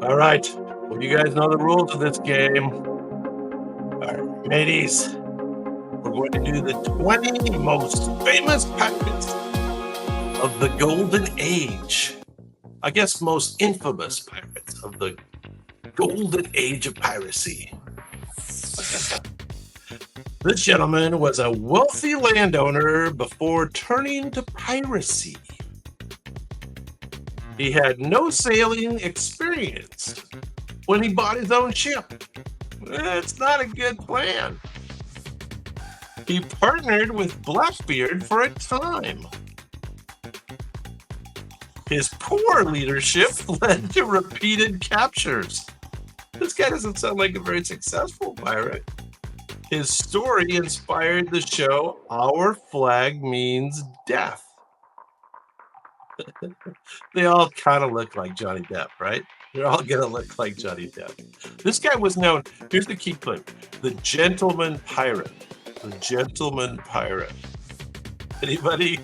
All right. Well, you guys know the rules of this game. All right, mateys, we're going to do the 20 most famous pirates of the Golden Age. I guess most infamous pirates of the Golden Age of piracy. This gentleman was a wealthy landowner before turning to piracy. He had no sailing experience when he bought his own ship. It's not a good plan. He partnered with Blackbeard for a time. His poor leadership led to repeated captures. This guy doesn't sound like a very successful pirate. His story inspired the show Our Flag Means Death. They all kind of look like Johnny Depp, right? They're all going to look like Johnny Depp. This guy was known, here's the key clue, the gentleman pirate. The gentleman pirate. Anybody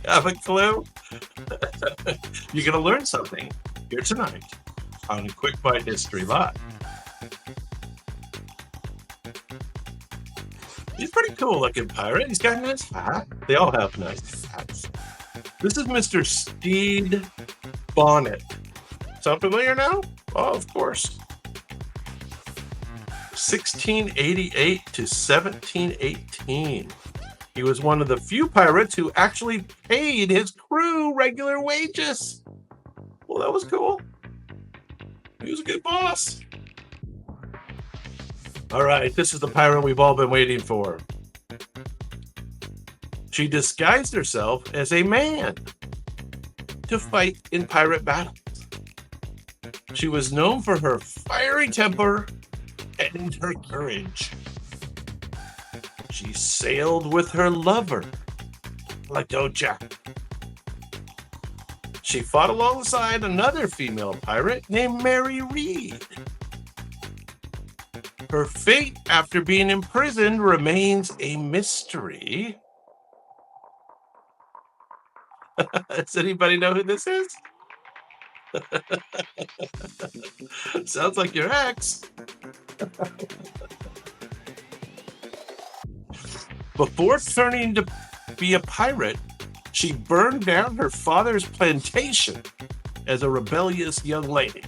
have a clue? You're going to learn something here tonight on Quick Bite History Live. He's a pretty cool looking pirate. He's got a nice hat. They all have nice hats. This is Mr. Stede Bonnet. Sound familiar now? Oh, of course. 1688 to 1718. He was one of the few pirates who actually paid his crew regular wages. Well, that was cool. He was a good boss. All right, this is the pirate we've all been waiting for. She disguised herself as a man to fight in pirate battles. She was known for her fiery temper and her courage. She sailed with her lover, Ladoja. She fought alongside another female pirate named Mary Read. Her fate after being imprisoned remains a mystery. Does anybody know who this is? Sounds like your ex. Before turning to be a pirate, she burned down her father's plantation as a rebellious young lady.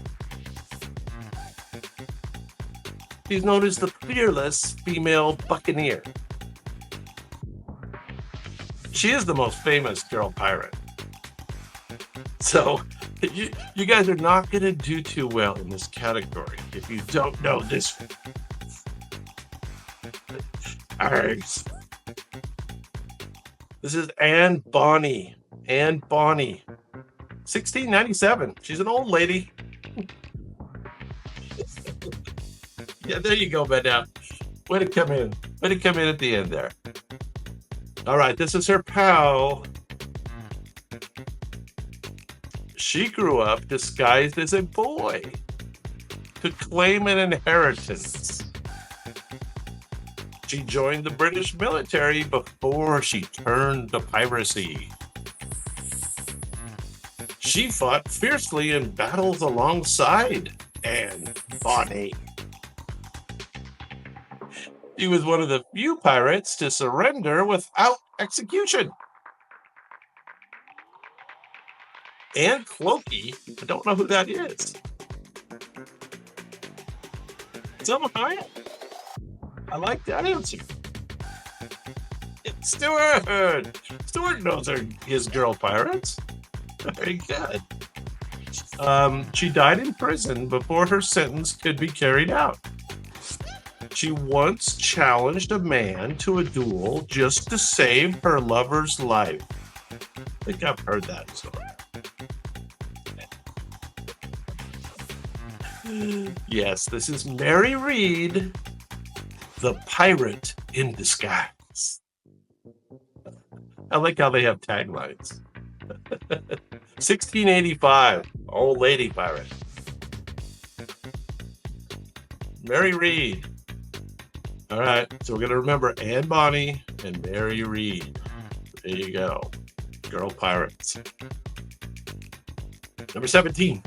She's known as the fearless female buccaneer. She is the most famous girl pirate. So you guys are not going to do too well in this category if you don't know this one. All right. This is Anne Bonny. Anne Bonny. 1697. She's an old lady. Yeah, there you go, Ben. Now, way to come in. Way to come in at the end there. All right, this is her pal. She grew up disguised as a boy to claim an inheritance. She joined the British military before she turned to piracy. She fought fiercely in battles alongside Anne Bonny. She was one of the few pirates to surrender without execution. Anne Clokey, I don't know who that is. Selma Hayek? I like that answer. It's Stewart. Stewart knows his girl pirates. Very good. She died in prison before her sentence could be carried out. She once challenged a man to a duel just to save her lover's life. I think I've heard that story. Yes, this is Mary Read, the pirate in disguise. I like how they have taglines. 1685, old lady pirate. Mary Read. All right, so we're going to remember Anne Bonny and Mary Read. There you go. Girl pirates. Number 17.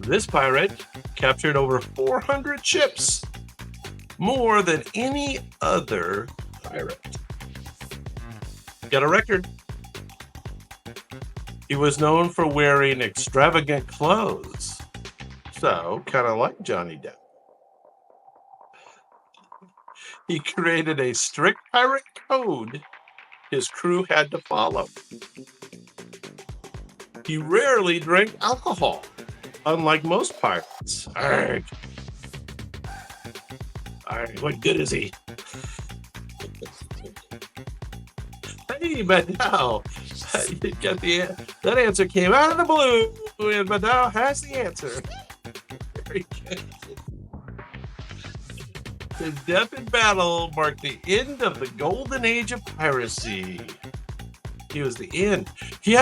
This pirate captured over 400 ships, more than any other pirate. Got a record. He was known for wearing extravagant clothes, so kind of like Johnny Depp. He created a strict pirate code his crew had to follow. He rarely drank alcohol, unlike most pirates. Arrgh. Arrgh, what good is he? Hey, Madao, you got that answer came out of the blue, and Madao has the answer. Very good. His death in battle marked the end of the golden age of piracy. He was the end. He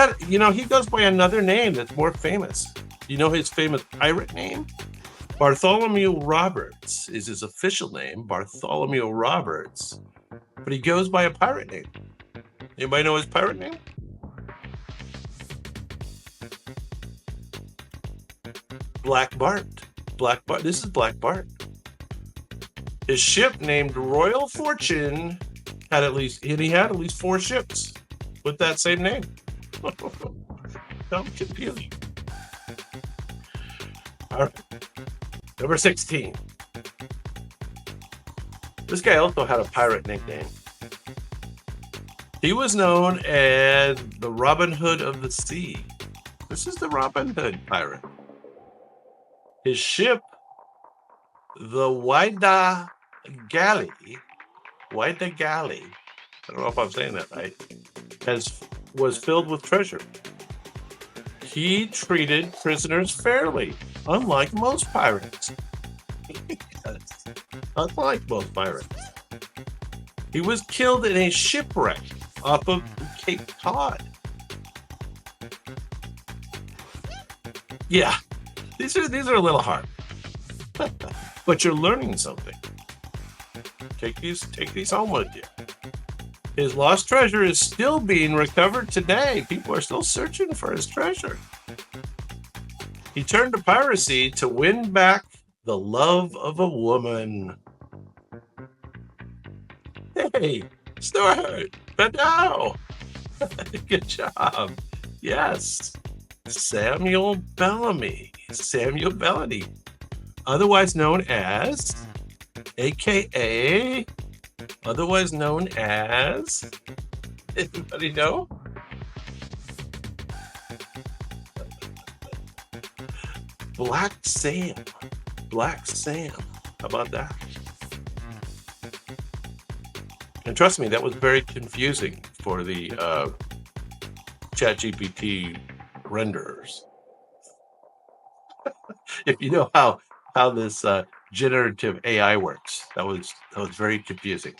goes by another name that's more famous. You know his famous pirate name? Bartholomew Roberts is his official name, Bartholomew Roberts. But he goes by a pirate name. Anybody know his pirate name? Black Bart. Black Bart. This is Black Bart. His ship, named Royal Fortune, had at least 4 ships with that same name. Don't confuse you. All right. Number 16. This guy also had a pirate nickname. He was known as the Robin Hood of the Sea. This is the Robin Hood pirate. His ship, the Whydah Galley, I don't know if I'm saying that right, was filled with treasure. He treated prisoners fairly, unlike most pirates. Yes, unlike most pirates. He was killed in a shipwreck off of Cape Cod. Yeah, these are a little hard, but you're learning something. Take these home with you. His lost treasure is still being recovered today. People are still searching for his treasure. He turned to piracy to win back the love of a woman. Hey, Stuart, Badao. Good job. Yes, Samuel Bellamy, otherwise known as, AKA, otherwise known as, anybody know? Black Sam. How about that? And trust me, that was very confusing for the ChatGPT renderers. If you know how this generative AI works, that was very confusing.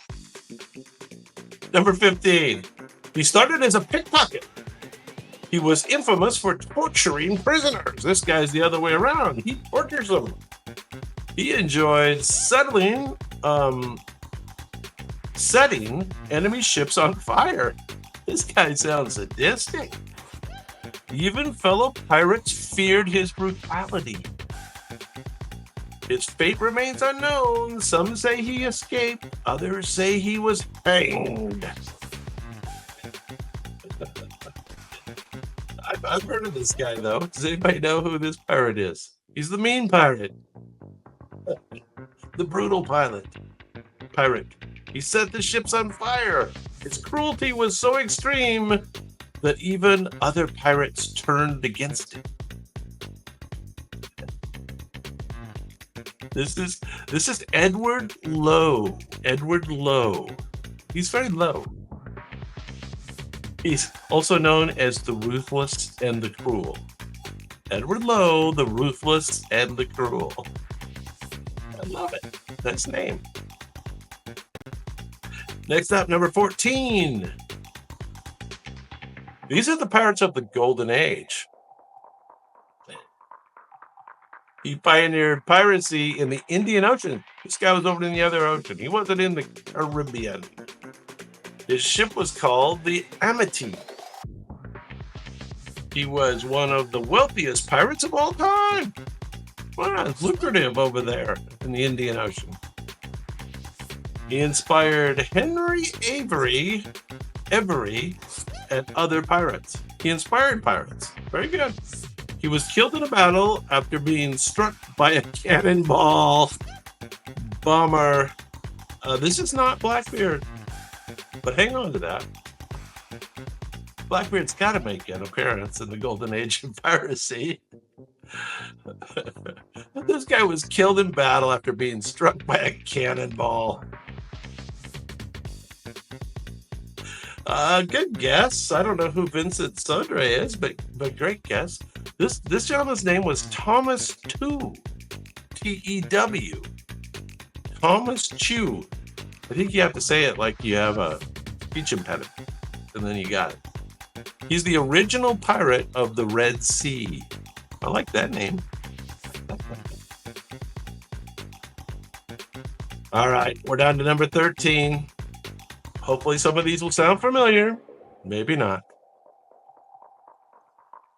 Number 15. He started as a pickpocket. He was infamous for torturing prisoners. This guy's the other way around. He tortures them. He enjoyed setting enemy ships on fire. This guy sounds sadistic. Even fellow pirates feared his brutality. His fate remains unknown. Some say he escaped. Others say he was hanged. I've heard of this guy, though. Does anybody know who this pirate is? He's the mean pirate. The brutal pirate. He set the ships on fire. His cruelty was so extreme that even other pirates turned against him. This is Edward Lowe. He's very low. He's also known as the Ruthless and the Cruel. Edward Lowe, the Ruthless and the Cruel. I love it. Nice name. Next up, number 14. These are the pirates of the Golden Age. He pioneered piracy in the Indian Ocean. This guy was over in the other ocean. He wasn't in the Caribbean. His ship was called the Amity. He was one of the wealthiest pirates of all time. Well, it's lucrative over there in the Indian Ocean. He inspired Henry Avery, and other pirates. He inspired pirates. Very good. He was killed in a battle after being struck by a cannonball. Bummer. This is not Blackbeard, but hang on to that. Blackbeard's got to make an appearance in the golden age of piracy. This guy was killed in battle after being struck by a cannonball. Good guess. I don't know who Vincent Sodre is, but great guess. This gentleman's name was Thomas Tew. T-E-W. Thomas Tew. I think you have to say it like you have a speech impediment, and then you got it. He's the original pirate of the Red Sea. I like that name. All right, we're down to number 13. Hopefully some of these will sound familiar. Maybe not.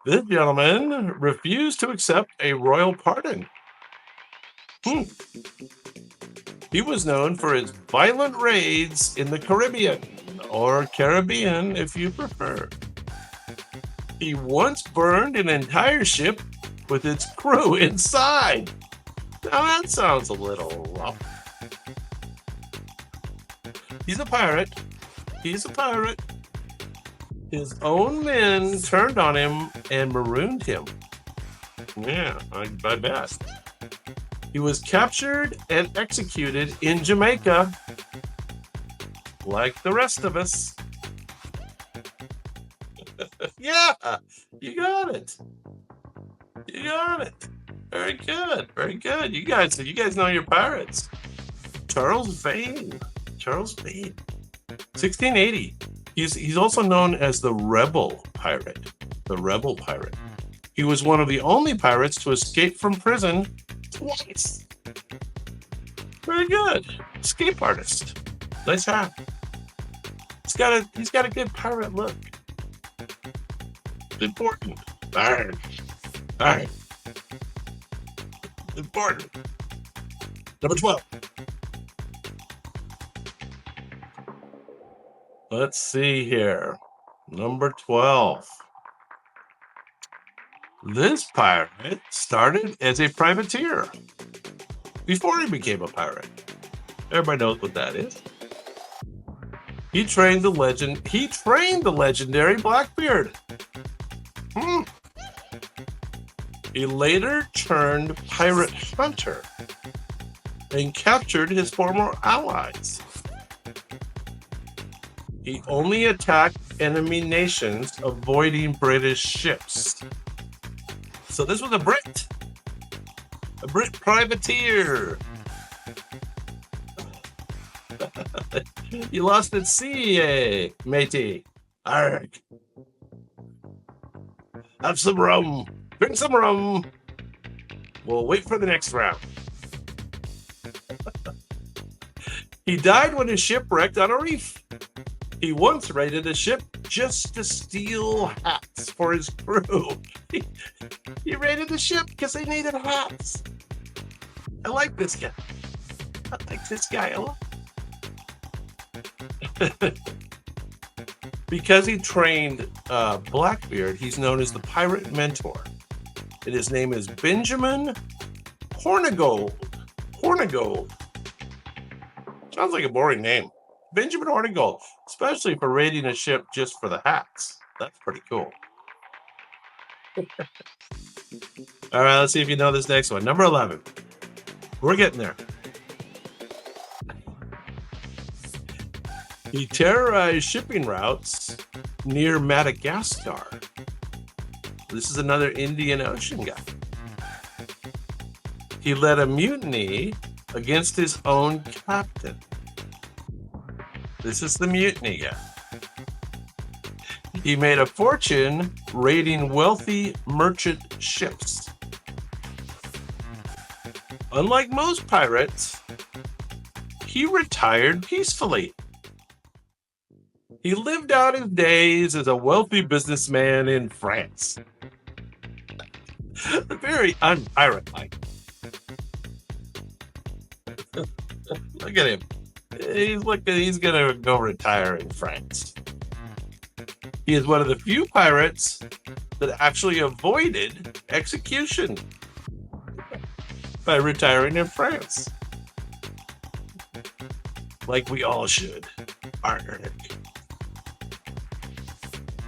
This gentleman refused to accept a royal pardon. He was known for his violent raids in the Caribbean, or Caribbean if you prefer. He once burned an entire ship with its crew inside. Now that sounds a little rough. He's a pirate. He's a pirate. His own men turned on him and marooned him. Yeah, I bet. He was captured and executed in Jamaica, like the rest of us. Yeah, you got it. You got it. Very good. Very good. You guys know your pirates. Charles Vane. 1680. He's also known as the rebel pirate. The rebel pirate. He was one of the only pirates to escape from prison twice. Very good. Escape artist. Nice hat. He's got a good pirate look. Important. All right. Important. Number 12. Let's see here. Number 12. This pirate started as a privateer before he became a pirate. Everybody knows what that is. He trained the legendary Blackbeard. He later turned pirate hunter and captured his former allies. He only attacked enemy nations, avoiding British ships. So this was a Brit privateer. You lost at sea, matey. Arg. Have some rum. Drink some rum. We'll wait for the next round. He died when his ship wrecked on a reef. He once raided a ship just to steal hats for his crew. He raided the ship because they needed hats. I like this guy. a lot. Because he trained Blackbeard, he's known as the pirate mentor. And his name is Benjamin Hornigold. Sounds like a boring name. Benjamin Hornigold, especially for raiding a ship just for the hats. That's pretty cool. All right, let's see if you know this next one. Number 11. We're getting there. He terrorized shipping routes near Madagascar. This is another Indian Ocean guy. He led a mutiny against his own captain. This is the mutiny guy. He made a fortune raiding wealthy merchant ships. Unlike most pirates, he retired peacefully. He lived out his days as a wealthy businessman in France. Very unpirate-like. Look at him. He's gonna go retire in France. He is one of the few pirates that actually avoided execution by retiring in France. Like we all should. Arg.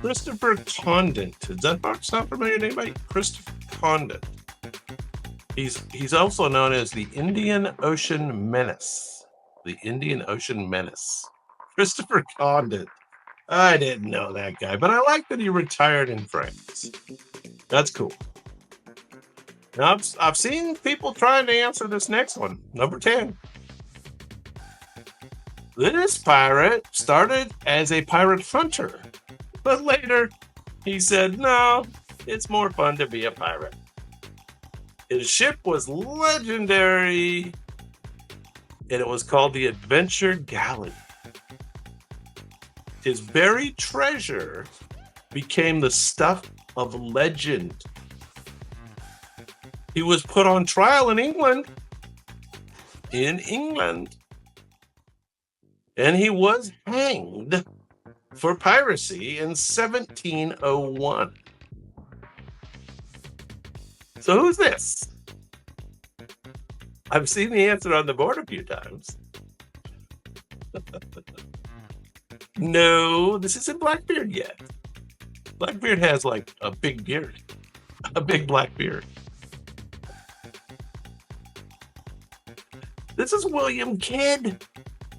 Christopher Condent. Does that sound familiar to anybody? Christopher Condent. He's also known as the Indian Ocean Menace. The Indian Ocean Menace. Christopher Condent. I didn't know that guy, but I like that he retired in France. That's cool. Now, I've seen people trying to answer this next one. Number 10. This pirate started as a pirate hunter, but later he said, no, it's more fun to be a pirate. His ship was legendary, and it was called the Adventure Galley. His buried treasure became the stuff of legend. He was put on trial in England. And he was hanged for piracy in 1701. So who's this? I've seen the answer on the board a few times. No, this isn't Blackbeard yet. Blackbeard has like a big beard, a big black beard. This is William Kidd.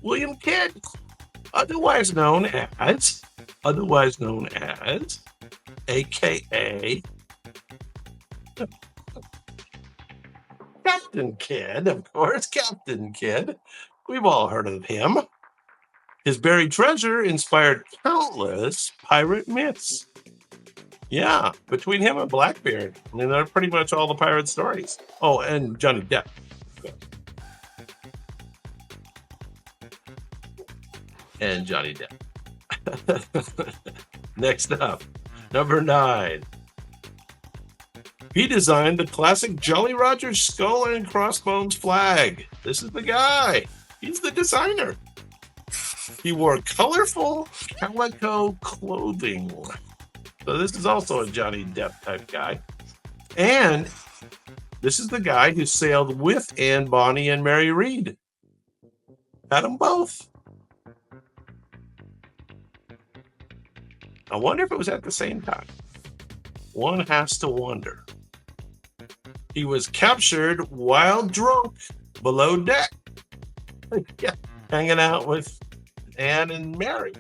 William Kidd, otherwise known as, AKA Captain Kidd, of course, Captain Kidd. We've all heard of him. His buried treasure inspired countless pirate myths. Yeah, between him and Blackbeard, I mean, they're pretty much all the pirate stories. Oh, and Johnny Depp. And Johnny Depp. Next up, number 9. He designed the classic Jolly Roger skull and crossbones flag. This is the guy. He's the designer. He wore colorful calico clothing. So this is also a Johnny Depp type guy. And this is the guy who sailed with Anne Bonny and Mary Read. Had them both. I wonder if it was at the same time. One has to wonder. He was captured while drunk below deck. Yeah, hanging out with Anne and Mary.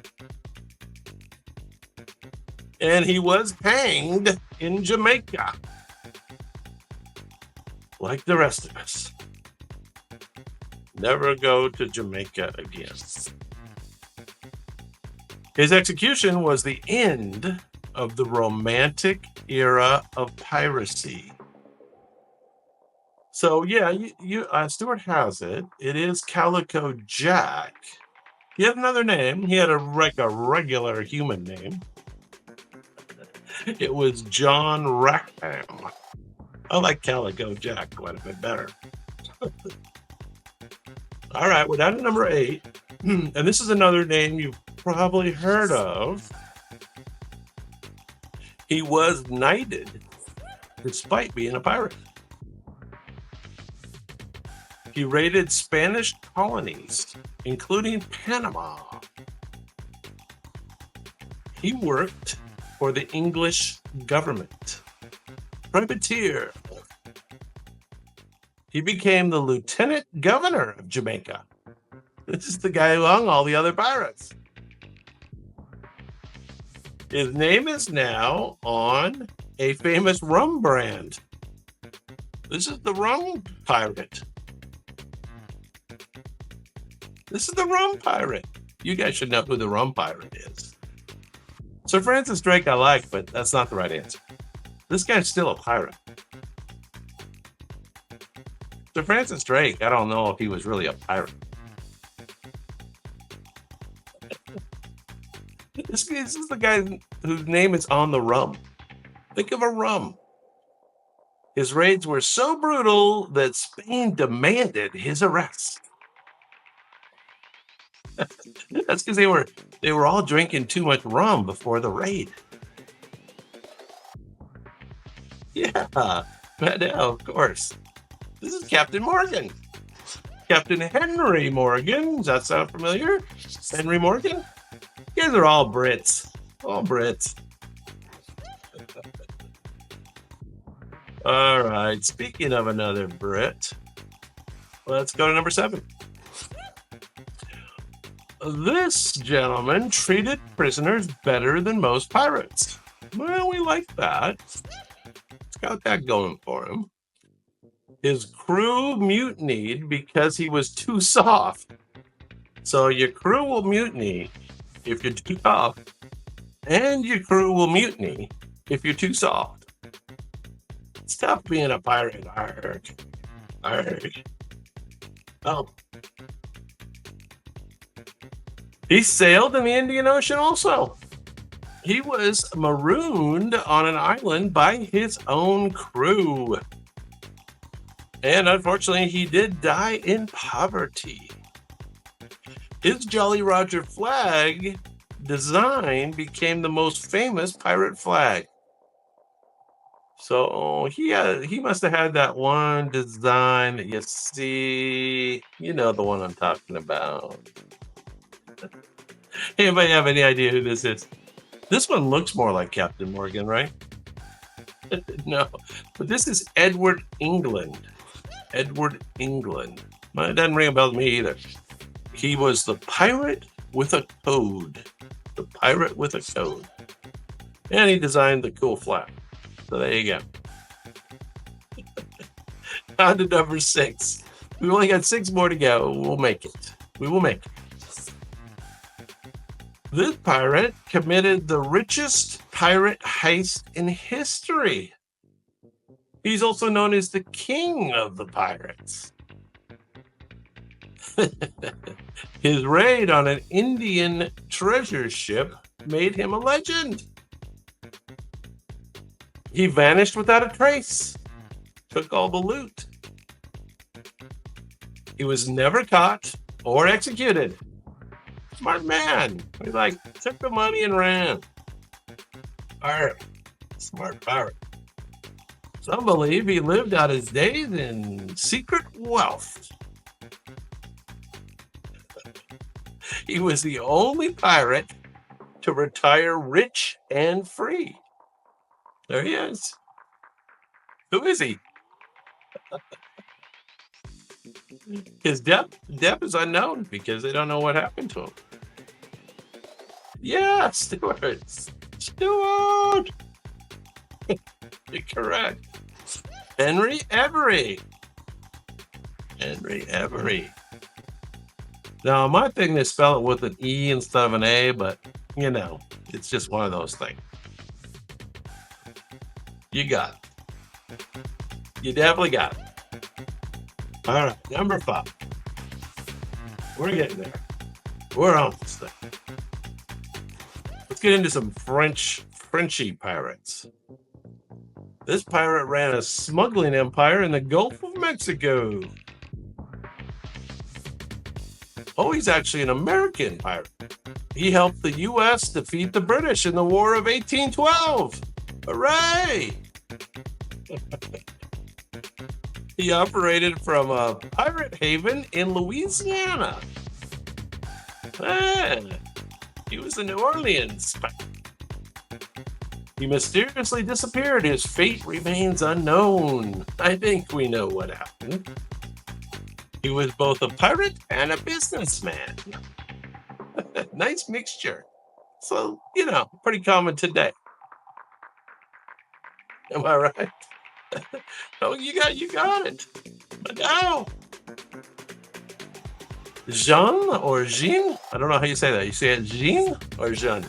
And he was hanged in Jamaica. Like the rest of us. Never go to Jamaica again. His execution was the end of the Romantic era of piracy. So yeah, Stuart has it. It is Calico Jack. He had another name. He had a regular human name. It was John Rackham. I like Calico Jack quite a bit better. All right, we're down to number 8. And this is another name you've probably heard of. He was knighted despite being a pirate. He raided Spanish colonies, including Panama. He worked for the English government. Privateer. He became the lieutenant governor of Jamaica. This is the guy who hung all the other pirates. His name is now on a famous rum brand. This is the rum pirate. This is the rum pirate. You guys should know who the rum pirate is. Sir Francis Drake I like, but that's not the right answer. This guy's still a pirate. Sir Francis Drake, I don't know if he was really a pirate. This is the guy whose name is on the rum. Think of a rum. His raids were so brutal that Spain demanded his arrest. That's because they were all drinking too much rum before the raid. Yeah, of course. This is Captain Morgan. Captain Henry Morgan. Does that sound familiar? Henry Morgan? You guys are all Brits. All Brits. All right. Speaking of another Brit, let's go to number 7. This gentleman treated prisoners better than most pirates. Well, we like that. It's got that going for him. His crew mutinied because he was too soft. So your crew will mutiny if you're too tough, and your crew will mutiny if you're too soft. It's tough being a pirate. Arg. Arg. Oh. He sailed in the Indian Ocean also. He was marooned on an island by his own crew. And unfortunately, he did die in poverty. His Jolly Roger flag design became the most famous pirate flag. So he must have had that one design that you see. You know the one I'm talking about. Anybody have any idea who this is? This one looks more like Captain Morgan, right? No, but this is Edward England. Edward England. Well, it doesn't ring a bell to me either. He was the pirate with a code. The pirate with a code. And he designed the cool flag. So there you go. On to number 6. We only got 6 more to go. We'll make it. We will make it. This pirate committed the richest pirate heist in history. He's also known as the king of the pirates. His raid on an Indian treasure ship made him a legend. He vanished without a trace, took all the loot. He was never caught or executed. Smart man. He took the money and ran. Pirate. Smart pirate. Some believe he lived out his days in secret wealth. He was the only pirate to retire rich and free. There he is. Who is he? His death is unknown because they don't know what happened to him. Yeah, Stuart. Stuart! You're correct. Henry Every. Henry Every. Now, my thing, they spell it with an E instead of an A, but, it's just one of those things. You got it. You definitely got it. All right, number 5. We're getting there. We're on this thing. Let's get into some Frenchy pirates. This pirate ran a smuggling empire in the Gulf of Mexico. Oh, he's actually an American pirate. He helped the U.S. defeat the British in the War of 1812. Hooray! He operated from a pirate haven in Louisiana. He was a New Orleans pirate. He mysteriously disappeared. His fate remains unknown. I think we know what happened. He was both a pirate and a businessman. Nice mixture. So, pretty common today. Am I right? Oh, you got it. No. Jean or Jean? I don't know how you say that. You say it Jean or Jean?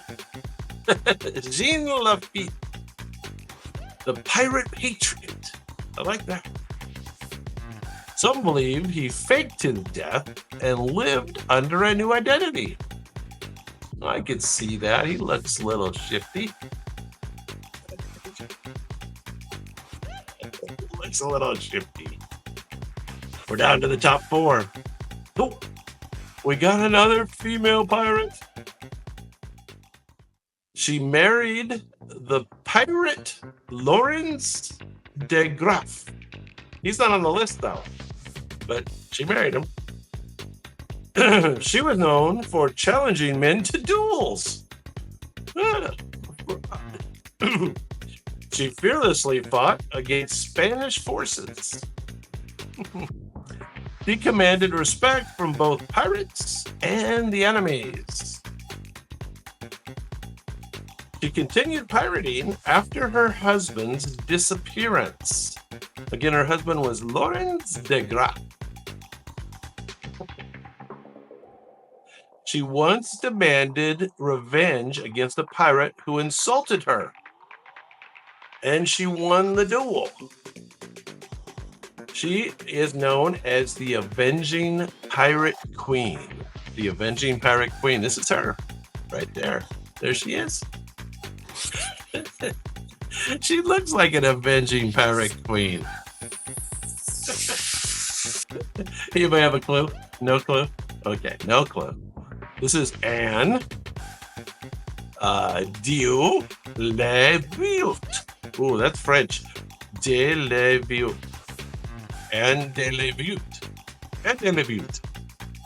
Jean Lafitte. The pirate patriot. I like that. Some believe he faked his death and lived under a new identity. I could see that. He looks a little shifty. Looks a little shifty. We're down to the top 4. Oh, We got another female pirate. She married the pirate Lawrence de Graaf. He's not on the list, though, but she married him. She was known for challenging men to duels. She fearlessly fought against Spanish forces. She commanded respect from both pirates and the enemies. She continued pirating after her husband's disappearance. Again, her husband was Lawrence de Graaf. She once demanded revenge against a pirate who insulted her, and she won the duel. She is known as the Avenging Pirate Queen. The Avenging Pirate Queen. This is her right there. There she is. She looks like an Avenging Pirate Queen. Anybody have a clue? No clue? Okay, no clue. This is Anne Dieu Lafitte. Oh, that's French. De Lafitte. Anne de Lafitte. Anne de Lafitte.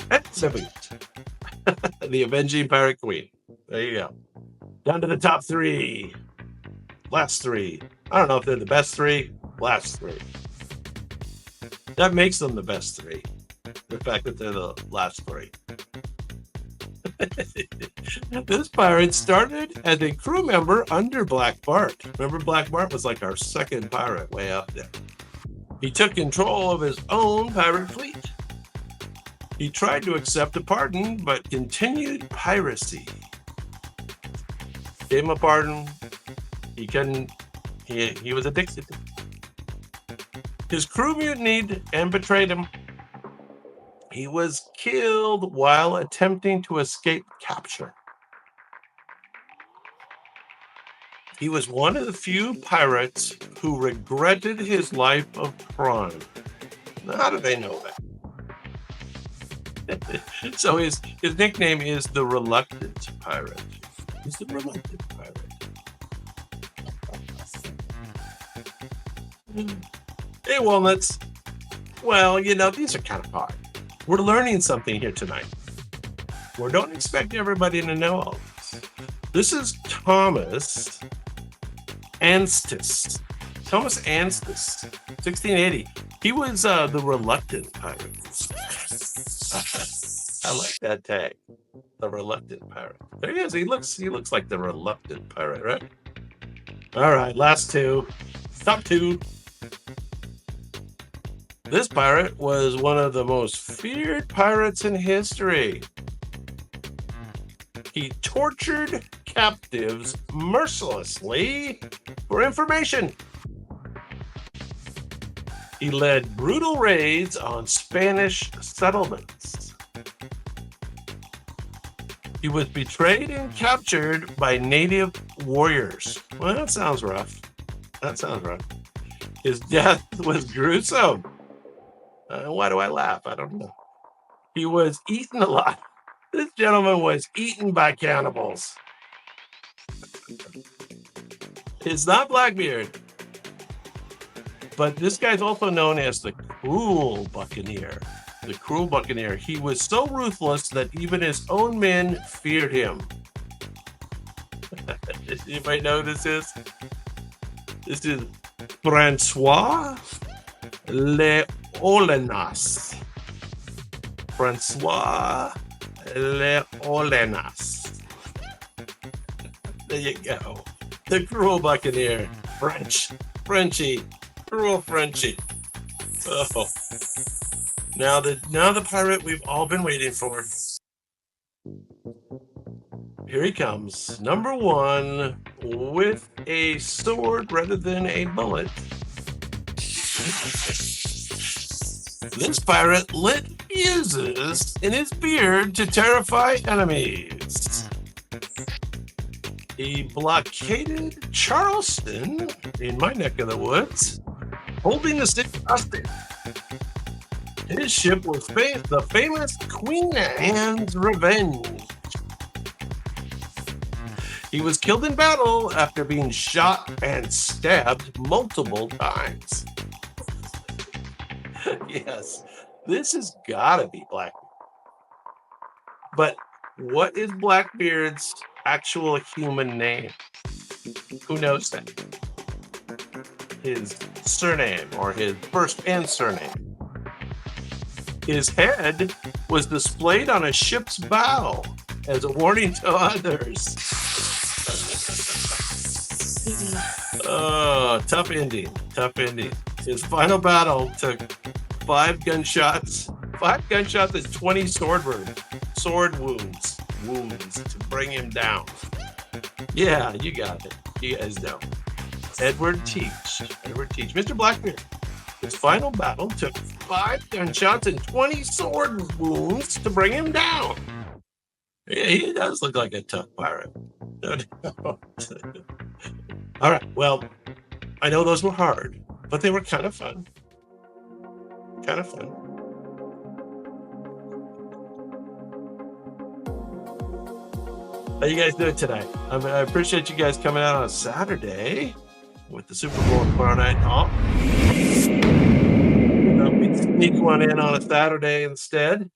Anne de Lafitte. The Avenging Pirate Queen. There you go. Down to the top three. Last three. I don't know if they're the best three. Last three. That makes them the best three. The fact that they're the last three. This pirate started as a crew member under Blackbeard. Remember, Blackbeard was like our second pirate way up there. He took control of his own pirate fleet. He tried to accept a pardon, but continued piracy. Gave him a pardon. He couldn't. He was addicted. His crew mutinied and betrayed him. He was killed while attempting to escape capture. He was one of the few pirates who regretted his life of crime. How do they know that? So his nickname is the Reluctant Pirate. He's the Reluctant Pirate. Hey, Walnuts. Well, these are kind of hard. We're learning something here tonight. We don't expect everybody to know all this. This is Thomas Anstis. Thomas Anstis, 1680. He was the Reluctant Pirate. I like that tag. The Reluctant Pirate. There he is. He looks like the Reluctant Pirate, right? All right, last two. Top two. This pirate was one of the most feared pirates in history. He tortured captives mercilessly for information. He led brutal raids on Spanish settlements. He was betrayed and captured by native warriors. Well, that sounds rough. His death was gruesome. Why do I laugh? I don't know. He was eaten alive. This gentleman was eaten by cannibals. It's not Blackbeard. But this guy's also known as the Cruel Buccaneer. The Cruel Buccaneer. He was so ruthless that even his own men feared him. Anybody know who this is? This is François Leolinas. François Leolinas. There you go. The Cruel Buccaneer. Frenchy. Cruel Frenchy. Oh. Now the pirate we've all been waiting for. Here he comes. Number one, with a sword rather than a bullet. This pirate lit fuses in his beard to terrify enemies. He blockaded Charleston, in my neck of the woods, holding the city hostage. His ship was the famous Queen Anne's Revenge. He was killed in battle after being shot and stabbed multiple times. Yes, this has got to be Blackbeard. But what is Blackbeard's actual human name? Who knows that? His surname, or his first and surname. His head was displayed on a ship's bow as a warning to others. Oh, tough ending. His final battle took 5 gunshots and 20 sword wounds to bring him down. Yeah, you got it. You guys know. Edward Teach. Mr. Blackbeard. His final battle took 5 gunshots and 20 sword wounds to bring him down. Yeah, he does look like a tough pirate. All right, well, I know those were hard, but they were kind of fun. How you guys doing tonight? I appreciate you guys coming out on a Saturday with the Super Bowl tomorrow night. We'd sneak one in on a Saturday instead.